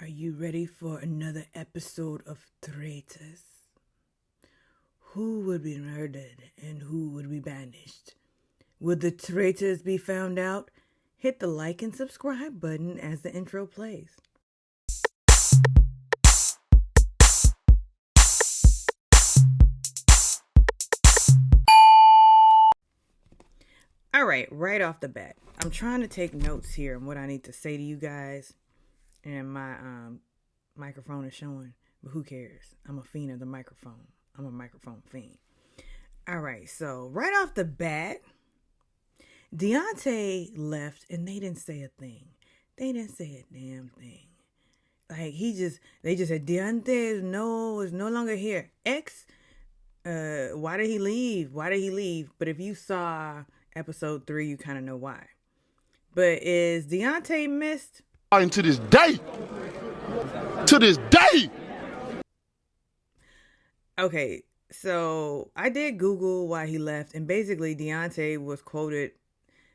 Are you ready for another episode of Traitors? Who would be murdered and who would be banished? Would the traitors be found out? Hit the like and subscribe button as the intro plays. All right off the bat, I'm trying to take notes here on what I need to say to you guys, and my microphone is showing, but who cares? I'm a fiend of the microphone. I'm a microphone fiend. All right, so right off the bat, Deontay left and they didn't say a thing. They didn't say a damn thing. Like they just said Deontay is no longer here. Why did he leave? But if you saw episode 3, you kind of know why. But is Deontay missed? And to this day. Okay, so I did Google why he left, and basically Deontay was quoted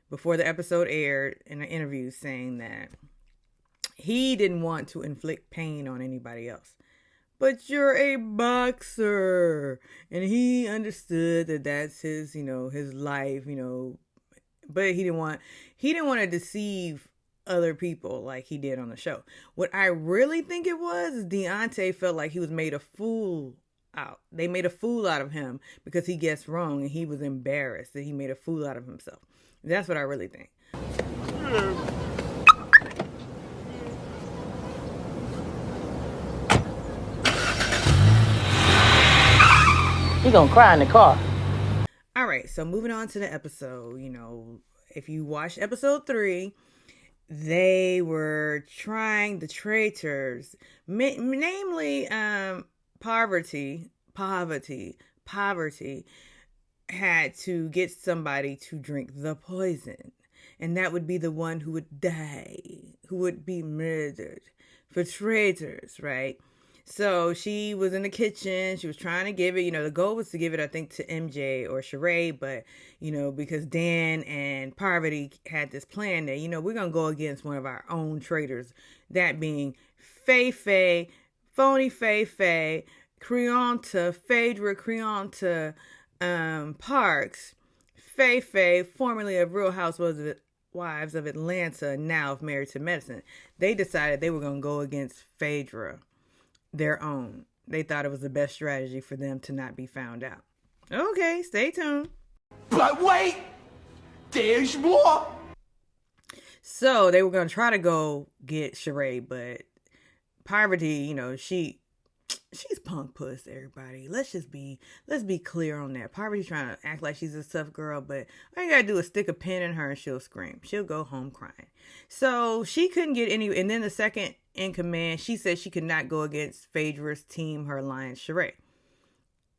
before the episode aired in an interview saying that he didn't want to inflict pain on anybody else. But you're a boxer, and he understood that that's his, his life, but he didn't want to deceive other people like he did on the show. What I really think it was is Deontay felt like he was made a fool out. They made a fool out of him because he guessed wrong, and he was embarrassed that he made a fool out of himself. That's what I really think. He gonna cry in the car. All right, so moving on to the episode, if you watched episode 3, they were trying, the traitors, namely poverty, had to get somebody to drink the poison. And that would be the one who would die, who would be murdered for traitors, right? So she was in the kitchen. She was trying to give it, the goal was to give it, I think, to MJ or Sheree. But, because Dan and Parvati had this plan that, we're going to go against one of our own traitors. That being Phoney Phaedra Creonta Parks, Faye, formerly of Real Housewives of Atlanta, now of Married to Medicine. They decided they were going to go against Phaedra, their own. They thought it was the best strategy for them to not be found out. Okay, stay tuned. But wait, there's more. So they were going to try to go get Sheree, but Parvati, she's punk puss, everybody. Let's be clear on that. Parvati's trying to act like she's a tough girl, but all you gotta do is stick a pin in her and she'll scream. She'll go home crying. So she couldn't get any, and then the second in command, she said she could not go against Phaedra's team, her alliance, Sheree.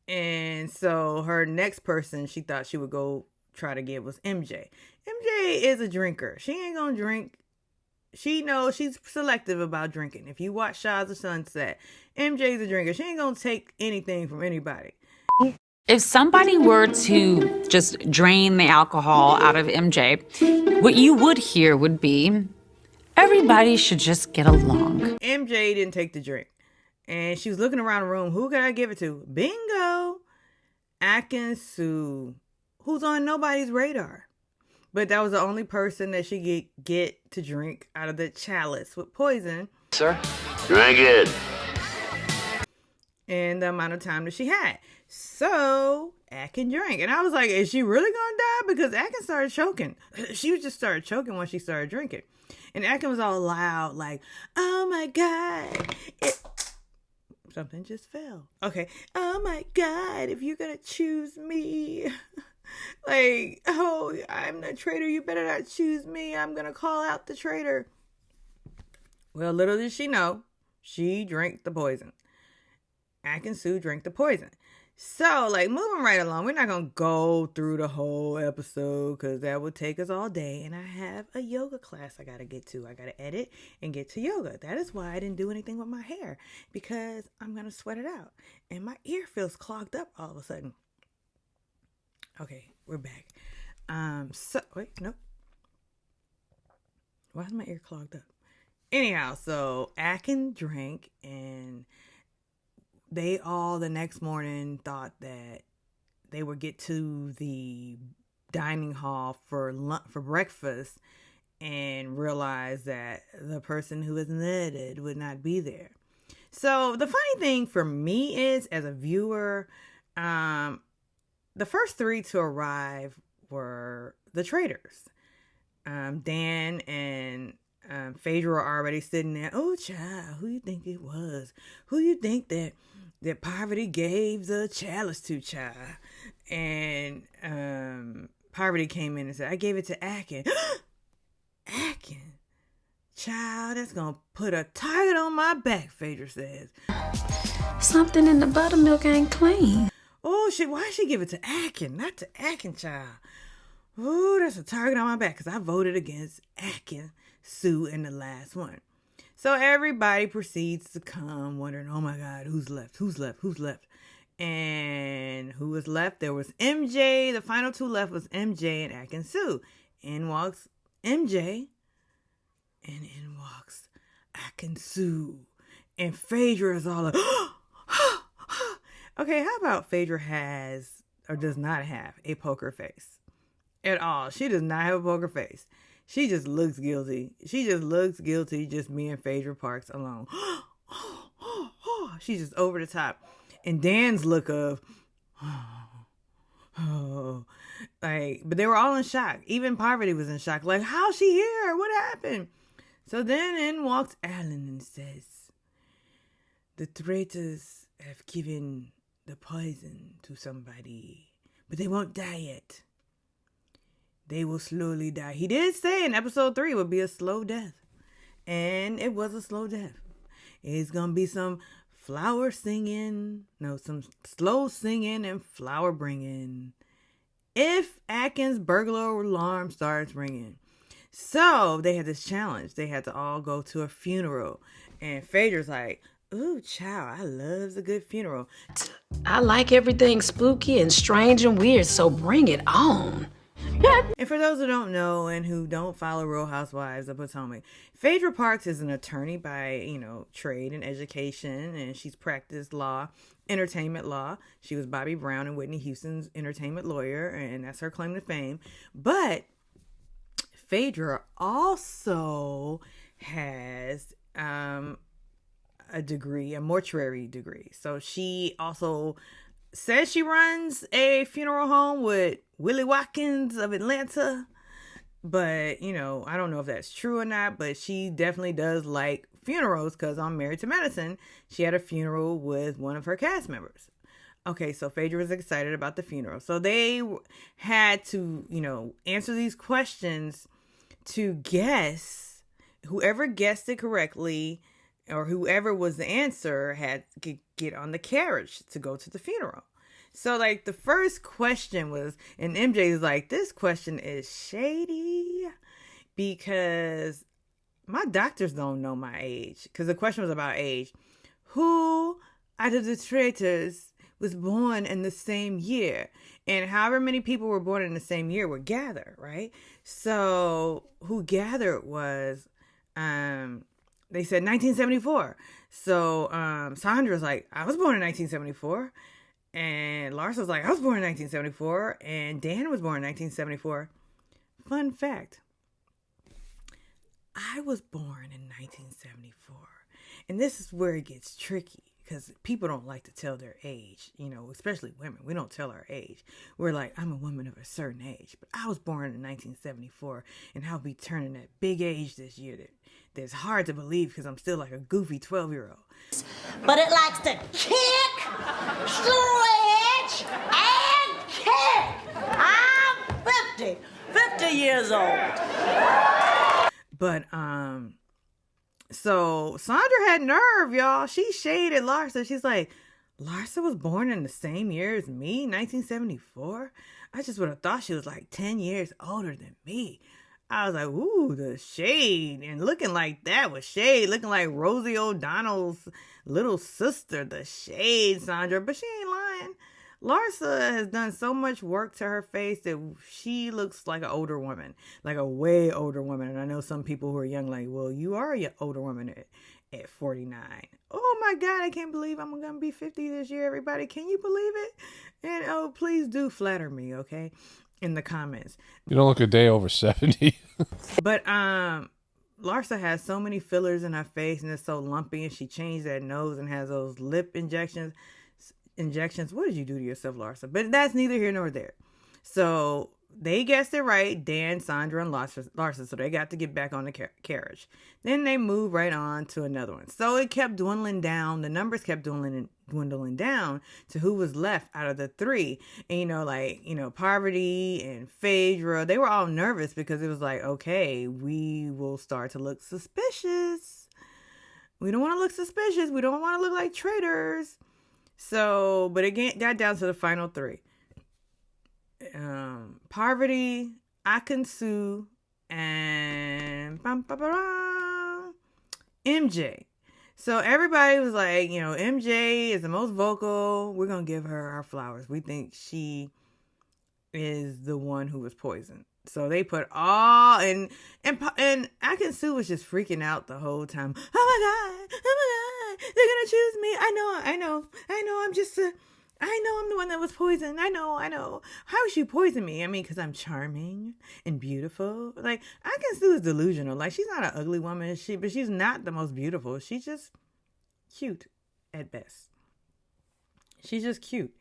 And so her next person she thought she would go try to get was MJ. MJ is a drinker. She ain't gonna drink. She knows she's selective about drinking. If you watch Shahs of Sunset, MJ's a drinker. She ain't gonna take anything from anybody. If somebody were to just drain the alcohol out of MJ, what you would hear would be, everybody should just get along. MJ didn't take the drink. And she was looking around the room. Who could I give it to? Bingo! Akinsu, who's on nobody's radar. But that was the only person that she could get to drink out of the chalice with poison. Sir? Drink it. And the amount of time that she had. So, Akin drank. And I was like, is she really going to die? Because Akin started choking. She just started choking when she started drinking. And Akin was all loud, like, oh my God. Something just fell. Okay. Oh my God, if you're going to choose me. Like, oh, I'm the traitor. You better not choose me. I'm going to call out the traitor. Well, little did she know, she drank the poison. Akinsu drank the poison. So, moving right along, we're not going to go through the whole episode because that would take us all day. And I have a yoga class I got to get to. I got to edit and get to yoga. That is why I didn't do anything with my hair, because I'm going to sweat it out. And my ear feels clogged up all of a sudden. Okay, we're back. Wait, nope. Why is my ear clogged up? Anyhow, so Akin drank, and they all the next morning thought that they would get to the dining hall for breakfast and realize that the person who was netted would not be there. So the funny thing for me is, as a viewer, the first three to arrive were the Traitors. Dan and Phaedra were already sitting there. Oh, child, who you think it was? Who you think that Poverty gave the chalice to, child? And Poverty came in and said, I gave it to Akin. Akin? Child, that's going to put a target on my back, Phaedra says. Something in the buttermilk ain't clean. Oh, shit, why'd she give it to Akin? Not to Akin, child. Oh, that's a target on my back because I voted against Akin, Sue, in the last one. So everybody proceeds to come wondering, oh my God, who's left? Who's left? Who's left? And who was left? There was MJ. The final two left was MJ and Akin Sue. In walks MJ, and in walks Akin Sue. And Phaedra is all like, okay, how about Phaedra has or does not have a poker face at all? She does not have a poker face. She just looks guilty. She just looks guilty, just me and Phaedra Parks alone. She's just over the top. And Dan's look of, like, but they were all in shock. Even Poverty was in shock. Like, how's she here? What happened? So then in walks Alan and says, the Traitors have given the poison to somebody, but they won't die yet. They will slowly die. He did say in episode 3 it would be a slow death. And it was a slow death. It's going to be some flower singing. No, some slow singing and flower bringing. If Akin's burglar alarm starts ringing. So they had this challenge. They had to all go to a funeral. And Phaedra's like, ooh, child, I loves a good funeral. I like everything spooky and strange and weird, so bring it on. And for those who don't know and who don't follow Real Housewives of Potomac, Phaedra Parks is an attorney by, trade and education, and she's practiced law, entertainment law. She was Bobby Brown and Whitney Houston's entertainment lawyer, and that's her claim to fame. But Phaedra also has a degree, a mortuary degree. So she also says she runs a funeral home with Willie Watkins of Atlanta. But, I don't know if that's true or not, but she definitely does like funerals because on Married to Medicine, she had a funeral with one of her cast members. Okay, so Phaedra was excited about the funeral. So they had to, answer these questions to guess. Whoever guessed it correctly or whoever was the answer had to get on the carriage to go to the funeral. So, like, the first question was, and MJ is like, this question is shady because my doctors don't know my age. Because the question was about age. Who out of the Traitors was born in the same year? And however many people were born in the same year would gather, right? So, who gathered was, they said 1974. So, Sandra's like, I was born in 1974. And Larsa was like, I was born in 1974. And Dan was born in 1974. Fun fact. I was born in 1974. And this is where it gets tricky. Because people don't like to tell their age. Especially women. We don't tell our age. We're like, I'm a woman of a certain age. But I was born in 1974. And I'll be turning that big age this year. That's hard to believe because I'm still like a goofy 12-year-old. But it likes to kick, stretch, and kick. I'm 50 years old. But, so Sandra had nerve, y'all. She shaded Larsa. She's like, Larsa was born in the same year as me, 1974? I just would have thought she was like 10 years older than me. I was like, ooh, the shade. And looking like that was shade. Looking like Rosie O'Donnell's little sister. The shade, Sandra. But she ain't lying. Larsa has done so much work to her face that she looks like an older woman, like a way older woman. And I know some people who are young, like, well, you are an older woman at 49. Oh my God, I can't believe I'm going to be 50 this year, everybody. Can you believe it? And oh, please do flatter me, okay? In the comments. You don't look a day over 70. But Larsa has so many fillers in her face and it's so lumpy, and she changed that nose and has those lip injections. What did you do to yourself, Larsa? But that's neither here nor there. So they guessed it right, Dan, Sandra, and Larsa. So they got to get back on the carriage. Then they moved right on to another one. So it kept dwindling down. The numbers kept dwindling down to who was left out of the three. And, Parvati and Phaedra, they were all nervous because it was like, okay, we will start to look suspicious. We don't want to look suspicious. We don't want to look like traitors. So, but it got down to the final three. Parvati, Akansu, and MJ. So everybody was like, MJ is the most vocal. We're going to give her our flowers. We think she is the one who was poisoned. So they put all, and Akansu was just freaking out the whole time. Oh my God, they're going to choose me. I know, I'm the one that was poisoned. I know. How would she poison me? I mean, because I'm charming and beautiful. Like, Akansu is delusional. Like, she's not an ugly woman, but she's not the most beautiful. She's just cute at best. She's just cute.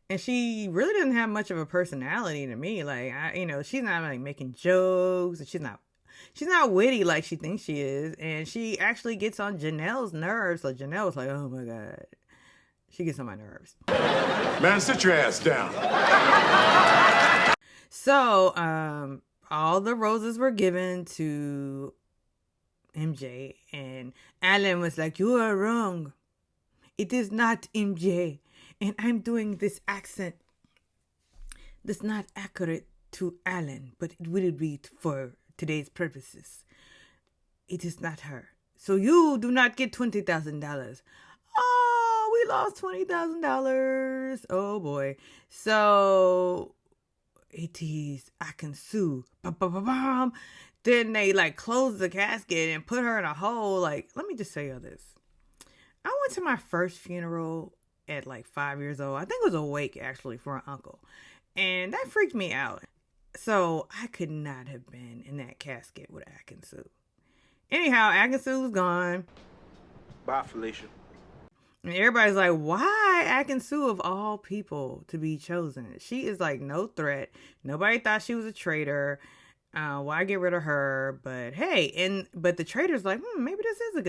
And she really doesn't have much of a personality to me. Like, she's not like making jokes. And she's not witty like she thinks she is. And she actually gets on Janelle's nerves. So Janelle's like, oh my God. She gets on my nerves. Man, sit your ass down. So, all the roses were given to MJ. And Alan was like, you are wrong. It is not MJ. And I'm doing this accent that's not accurate to Alan, but it will be for today's purposes. It is not her. So you do not get $20,000. Oh, we lost $20,000. Oh boy. So it is Akansu. Then they closed the casket and put her in a hole. Let me just tell you this. I went to my first funeral at 5 years old. I think it was a wake actually for an uncle. And that freaked me out. So I could not have been in that casket with Akansu. Anyhow, Akansu was gone. Bye, Felicia. And everybody's like, why Akansu of all people to be chosen? She is no threat. Nobody thought she was a traitor. Why get rid of her? But hey, but the traitors maybe this is a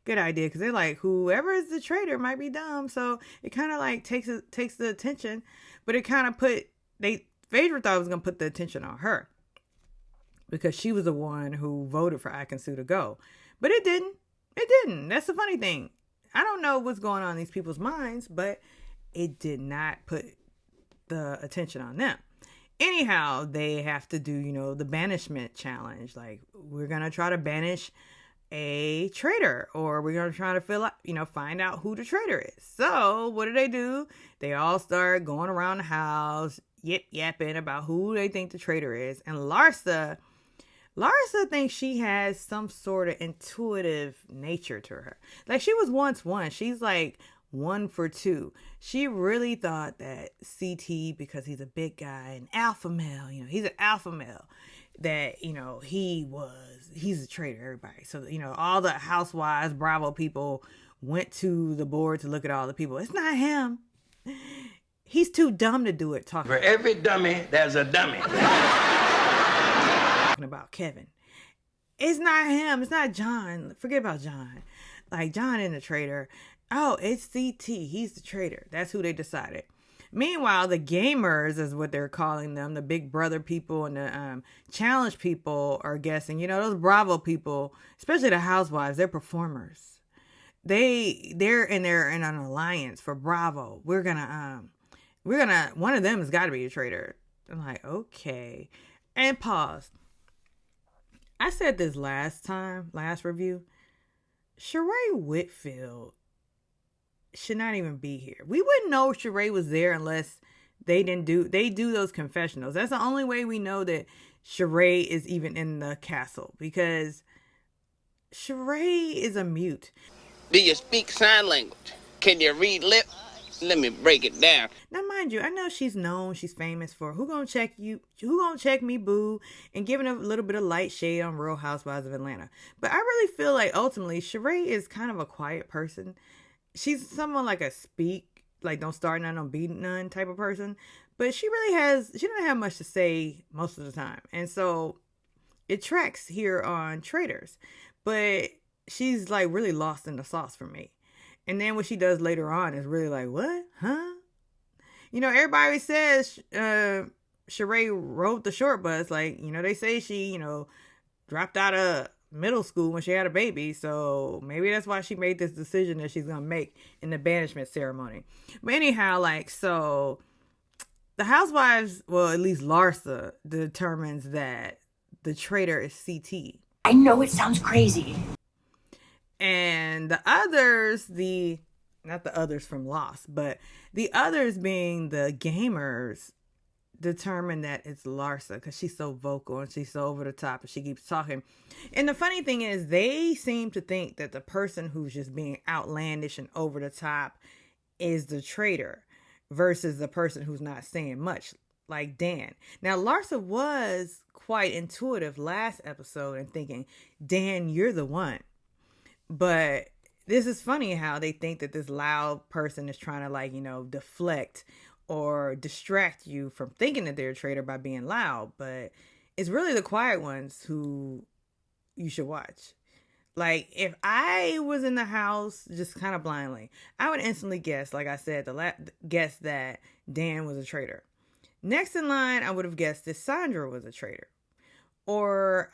good idea, because they're like, whoever is the traitor might be dumb. So it kind of takes the attention, but it kind of Phaedra thought it was going to put the attention on her because she was the one who voted for Akansu to go, but it didn't. That's the funny thing. I don't know what's going on in these people's minds, but it did not put the attention on them. Anyhow, they have to do, the banishment challenge. We're going to try to banish a traitor, or we're going to try to find out who the traitor is. So what do? They all start going around the house, yapping about who they think the traitor is. And Larsa thinks she has some sort of intuitive nature to her. She was once one. She's 1 for 2. She really thought that CT, because he's a big guy, an alpha male, he's an alpha male, that, he's a traitor, everybody. So, all the housewives, Bravo people went to the board to look at all the people. It's not him. He's too dumb to do it. For every dummy, there's a dummy. Talking about Kevin. It's not him. It's not John. Forget about John. John isn't a traitor. Oh, it's CT. He's the traitor. That's who they decided. Meanwhile, the gamers is what they're calling them. The Big Brother people and the challenge people are guessing. Those Bravo people, especially the housewives, they're performers. They're in an alliance for Bravo. We're gonna one of them has got to be a traitor. I'm like, okay. And pause. I said this last review. Sheree Whitfield should not even be here. We wouldn't know Sheree was there unless they do those confessionals. That's the only way we know that Sheree is even in the castle, because Sheree is a mute. Do you speak sign language? Can you read lip? Let me break it down. Now, mind you, I know she's famous for who gonna check you, who gonna check me, boo, and giving a little bit of light shade on Real Housewives of Atlanta. But I really feel like ultimately Sheree is kind of a quiet person. She's someone like a speak, like don't start none, don't be none type of person. But she doesn't have much to say most of the time. And so it tracks here on Traitors. But she's like really lost in the sauce for me. And then what she does later on is really like, what? Huh? You know, everybody says Sheree rode the short bus. Like, you know, they say she, you know, dropped out of middle school when she had a baby. So maybe that's why she made this decision that she's going to make in the banishment ceremony. But anyhow, like, so the housewives, well, at least Larsa determines that the traitor is CT. I know it sounds crazy. And the others, not the others from Lost, but the others being the gamers, determine that it's Larsa because she's so vocal and she's so over the top and she keeps talking. And the funny thing is, they seem to think that the person who's just being outlandish and over the top is the traitor versus the person who's not saying much, like Dan. Now, Larsa was quite intuitive last episode and thinking, Dan, you're the one. But this is funny how they think that this loud person is trying to, like, you know, deflect or distract you from thinking that they're a traitor by being loud. But it's really the quiet ones who you should watch. Like, if I was in the house just kind of blindly, I would instantly guess, like I said, guess that Dan was a traitor. Next in line, I would have guessed that Sandra was a traitor. Or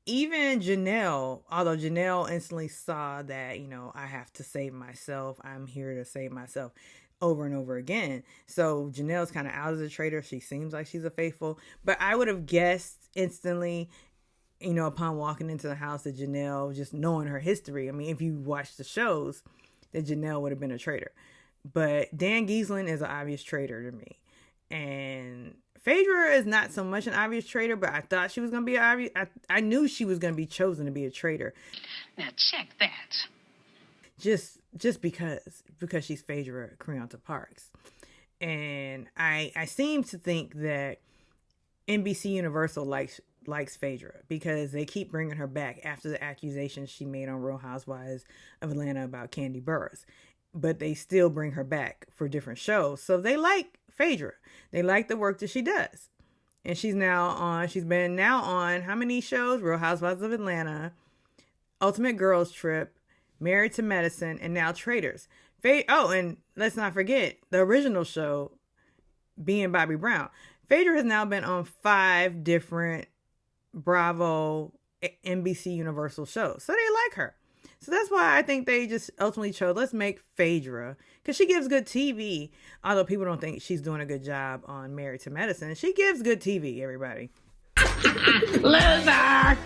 even Janelle, although Janelle instantly saw that, you know, I have to save myself. I'm here to save myself over and over again. So Janelle's kind of out as a traitor. She seems like she's a faithful. But I would have guessed instantly, you know, upon walking into the house that Janelle, just knowing her history. I mean, if you watch the shows, that Janelle would have been a traitor. But Dan Giesling is an obvious traitor to me. And Phaedra is not so much an obvious traitor, but I thought she was going to be obvious. I knew she was going to be chosen to be a traitor. Now check that. Just because she's Phaedra Creonta Parks. And I seem to think that NBC Universal likes Phaedra because they keep bringing her back after the accusations she made on Real Housewives of Atlanta about Kandi Burruss. But they still bring her back for different shows. So they like Phaedra. They like the work that she does. And she's been now on how many shows? Real Housewives of Atlanta, Ultimate Girls Trip, Married to Medicine, and now Traitors. And let's not forget the original show, being Bobby Brown. Phaedra has now been on 5 different Bravo NBC Universal shows. So they like her. So that's why I think they just ultimately chose, let's make Phaedra, because she gives good TV. Although people don't think she's doing a good job on Married to Medicine. She gives good TV, everybody. Loser!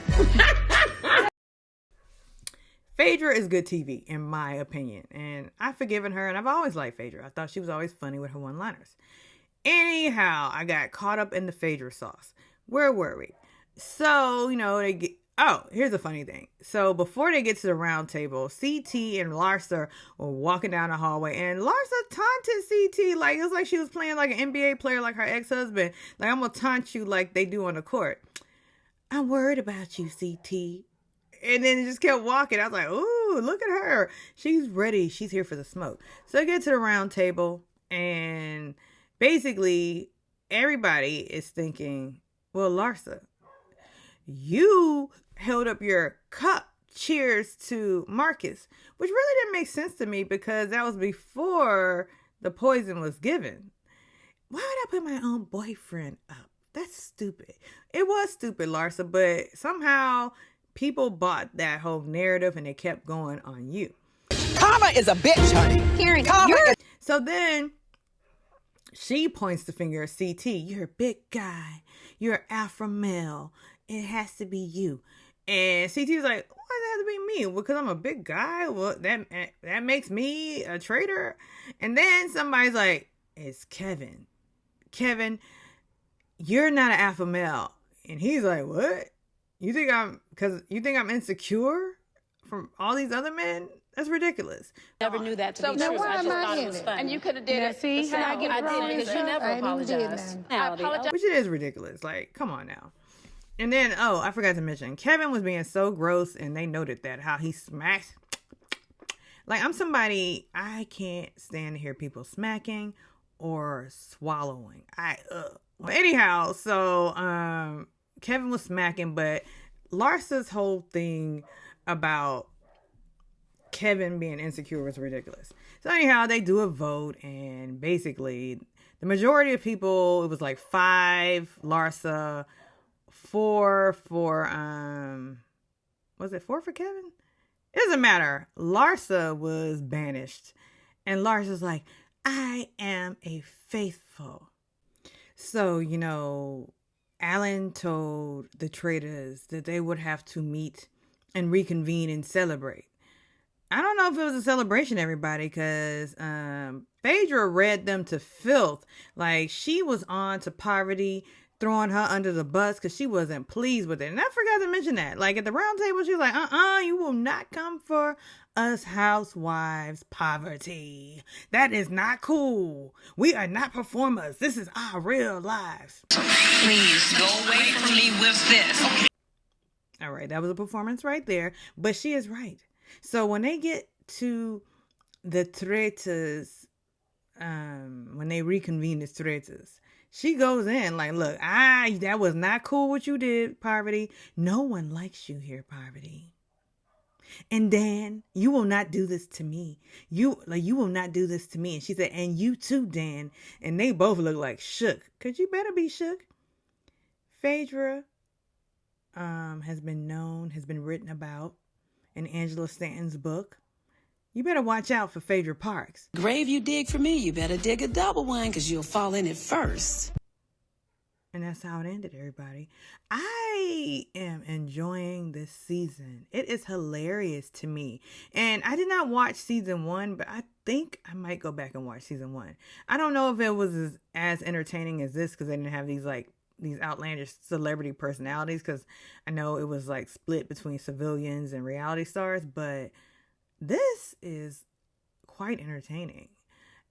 Phaedra is good TV, in my opinion. And I've forgiven her, and I've always liked Phaedra. I thought she was always funny with her one-liners. Anyhow, I got caught up in the Phaedra sauce. Where were we? So, you know, here's the funny thing. So before they get to the round table, CT and Larsa were walking down the hallway, and Larsa taunted CT like it was like she was playing like an NBA player, like her ex-husband. Like, I'm gonna taunt you like they do on the court. I'm worried about you, CT. And then it just kept walking. I was like, ooh, look at her. She's ready. She's here for the smoke. So I get to the round table, and basically everybody is thinking, well, Larsa, you held up your cup, cheers to Marcus, which really didn't make sense to me because that was before the poison was given. Why would I put my own boyfriend up? That's stupid. It was stupid, Larsa, but somehow people bought that whole narrative and they kept going on you. Karma is a bitch, honey. Karen, So then she points the finger at CT. You're a big guy. You're an alpha male. It has to be you. And CT was like, why does it have to be me? Well, because I'm a big guy? Well, that makes me a traitor? And then somebody's like, it's Kevin. Kevin, you're not an alpha male. And he's like, what? You think I'm insecure from all these other men? That's ridiculous. Never knew that to be now true. why I just am I thought it in was it? funny. And you could have did it. See, the I same way. did because you never apologized. I apologize. Which it is ridiculous. Like, come on now. And then, oh, I forgot to mention, Kevin was being so gross, and they noted that, how he smacks. Like, I'm somebody, I can't stand to hear people smacking or swallowing. Well, anyhow, so Kevin was smacking, but Larsa's whole thing about Kevin being insecure was ridiculous. So anyhow, they do a vote, and basically the majority of people, it was like 5 Larsa, 4 for was it 4 for Kevin? It doesn't matter. Larsa was banished, and Larsa's like, I am a faithful. So, you know, Alan told the traitors that they would have to meet and reconvene and celebrate. I don't know if it was a celebration, everybody, because Phaedra read them to filth. Like, she was on to Poverty, throwing her under the bus because she wasn't pleased with it. And I forgot to mention that. Like, at the round table, she was like, you will not come for us housewives, Poverty. That is not cool. We are not performers. This is our real lives. Please go away from me with this. All right, that was a performance right there. But she is right. So when they get to the Traitors, when they reconvene as Traitors, she goes in like, look, that was not cool what you did, Poverty. No one likes you here, Poverty. And Dan, you will not do this to me. You will not do this to me. And she said, and you too, Dan. And they both look like shook. Cause you better be shook. Phaedra has been written about in Angela Stanton's book. You better watch out for Phaedra Parks. Grave you dig for me, you better dig a double one because you'll fall in it first. And that's how it ended, everybody. I am enjoying this season. It is hilarious to me. And I did not watch season 1, but I think I might go back and watch season 1. I don't know if it was as entertaining as this because they didn't have these outlandish celebrity personalities, because I know it was like split between civilians and reality stars, but this is quite entertaining.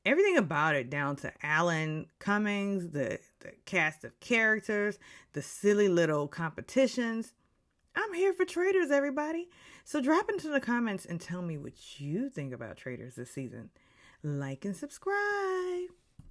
Everything about it, down to Alan Cummings, the cast of characters, the silly little competitions. I'm here for Traitors, everybody. So drop into the comments and tell me what you think about Traitors this season. Like and subscribe.